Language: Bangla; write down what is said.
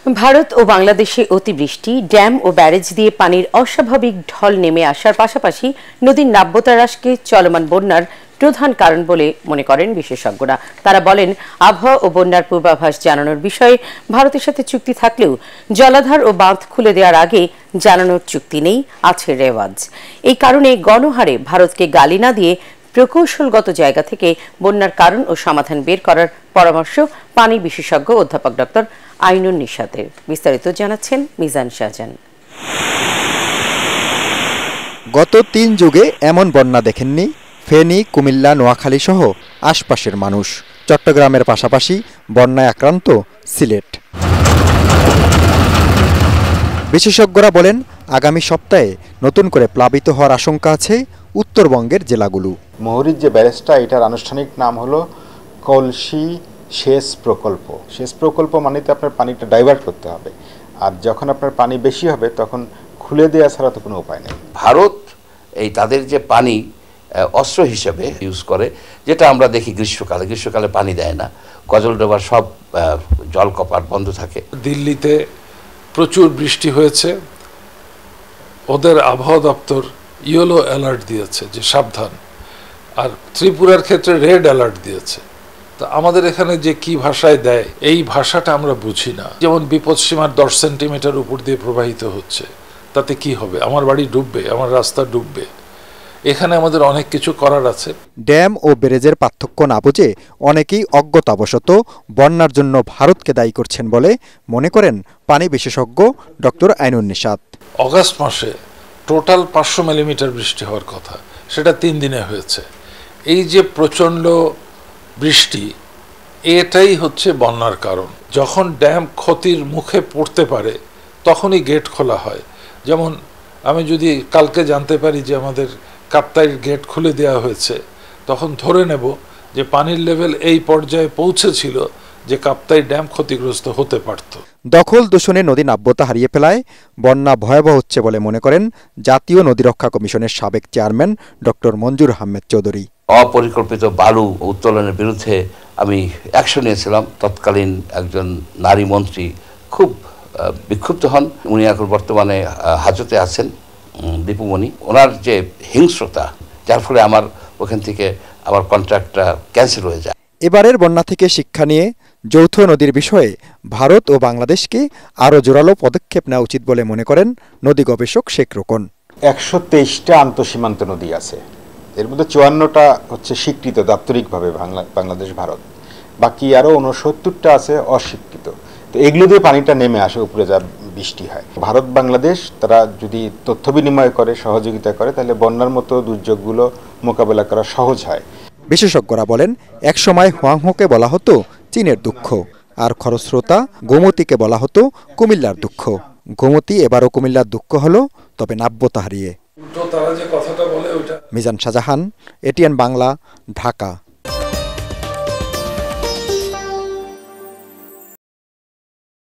ভারত ও বাংলাদেশে অতিবৃষ্টি, ড্যাম ও ব্যারেজ দিয়ে পানির অস্বাভাবিক ঢল নেমে আসার পাশাপাশি নদীর নাব্যতা হ্রাসকে চলমান বন্যার প্রধান কারণ বলে মনে করেন বিশেষজ্ঞরা। তারা বলেন, আবহাওয়া ও বন্যার পূর্বাভাস জানানোর বিষয়ে ভারতের সাথে চুক্তি থাকলেও জলাধার ও বাঁধ খুলে দেওয়ার আগে জানানোর চুক্তি নেই, আছে রেওয়াজ। এই কারণে গণহারে ভারতকে গালি না দিয়ে প্রকৌশলগত জায়গা থেকে বন্যার কারণ ও সমাধান বের করার পরামর্শ পানি বিশেষজ্ঞ অধ্যাপক ডক্টর আইনুন নিশাতের। বিস্তারিত জানাচ্ছেন মিজান শাহজাহান। গত ৩ যুগে এমন বন্যা দেখেননি ফেনী, কুমিল্লা, নোয়াখালী সহ আশপাশের মানুষ। চট্টগ্রামের পাশাপাশি বন্যায় আক্রান্ত সিলেট। বিশেষজ্ঞরা বলেন, আগামী সপ্তাহে নতুন করে প্লাবিত হওয়ার আশঙ্কা আছে উত্তরবঙ্গের জেলাগুলো। মহুরীর যে ব্যারেজটা, এটার আনুষ্ঠানিক নাম হলো কলসি সেচ প্রকল্প। সেচ প্রকল্প মানে তো আপনার পানিটা ডাইভার্ট করতে হবে, আর যখন আপনার পানি বেশি হবে তখন খুলে দেওয়া ছাড়া তো কোনো উপায় নেই। ভারত এই তাদের যে পানি অস্ত্র হিসেবে ইউজ করে, যেটা আমরা দেখি গ্রীষ্মকালে পানি দেয় না, কজলডোবার সব জলকপাট বন্ধ থাকে। দিল্লিতে প্রচুর বৃষ্টি হয়েছে, ওদের আবহাওয়া দপ্তর ইয়েলো অ্যালার্ট দিয়েছে যে সাবধান, আর ত্রিপুরার ক্ষেত্রে রেড অ্যালার্ট দিয়েছে। তো আমাদের এখানে যে কি ভাষায় দেয়, এই ভাষাটা আমরা বুঝি না। যেমন বিপদসীমার 10 সেন্টিমিটার উপর দিয়ে প্রবাহিত হচ্ছে, তাতে কি হবে? আমার বাড়ি ডুববে, আমার রাস্তা ডুববে। এখানে আমাদের অনেক কিছু করার আছে। ড্যাম ও ব্যারেজের পার্থক্য না বুঝে অনেকেই অজ্ঞতাবশত বন্যার জন্য ভারতকে দায়ী করছেন বলে মনে করেন পানি বিশেষজ্ঞ ডক্টর আইনুন নিশাত। অগাস্ট মাসে টোটাল 500 মিলিমিটার বৃষ্টি হওয়ার কথা, সেটা 3 দিনে হয়েছে। এই যে প্রচণ্ড বৃষ্টি, এটাই হচ্ছে বন্যার কারণ। যখন ড্যাম ক্ষতির মুখে পড়তে পারে তখনই গেট খোলা হয়। যেমন আমি যদি কালকে জানতে পারি যে আমাদের কাপ্তাইয়ের গেট খুলে দেওয়া হয়েছে, তখন ধরে নেব যে পানির লেভেল এই পর্যায়ে পৌঁছেছিল যে কাপ্তাই ড্যাম ক্ষতিগ্রস্ত হতে পারত। দখল দূষণে নদী নাব্যতা হারিয়ে ফেলায় বন্যা ভয়াবহ হচ্ছে বলে মনে করেন জাতীয় নদী রক্ষা কমিশনের সাবেক চেয়ারম্যান ডক্টর মঞ্জুর আহমেদ চৌধুরী। অপরিকল্পিত বালু উত্তোলনের বিরুদ্ধে আমি অ্যাকশন নিয়েছিলাম। তৎকালীন একজন নারী মন্ত্রী খুব বিক্ষুব্ধ হন। উনি এখন বর্তমানে হাজতে আছেন, দীপুমণি। ওনার যে হিংস্রতা, যার ফলে আমার ওখান থেকে আমার কন্ট্রাক্টটা ক্যান্সেল হয়ে যায়। এবারের বন্যা থেকে শিক্ষা নিয়ে যৌথ নদীর বিষয়ে ভারত ও বাংলাদেশকে আরও জোরালো পদক্ষেপ নেওয়া উচিত বলে মনে করেন নদী গবেষক শেখ রোকন। 123টা আন্তঃসীমান্ত নদী আছে, এর মধ্যে 54টা হচ্ছে স্বীকৃত দাপ্তরিকভাবে বাংলাদেশ ভারত, বাকি আরও 69টা আছে অস্বীকৃত। তো এগুলো দিয়ে পানিটা নেমে আসে উপরে, যা বৃষ্টি হয়। ভারত বাংলাদেশ তারা যদি তথ্য বিনিময় করে, সহযোগিতা করে, তাহলে বন্যার মতো দুর্যোগগুলো মোকাবেলা করা সহজ হয়। বিশেষজ্ঞরা বলেন, একসময় হোয়াংহোকে বলা হতো চীনের দুঃখ, আর খরস্রোতা গোমতীকে বলা হতো কুমিল্লার দুঃখ। গোমতী এবারও কুমিল্লার দুঃখ হলো, তবে নাব্যতা হারিয়ে। মিজান শাহজাহান, এটিএন বাংলা, ঢাকা।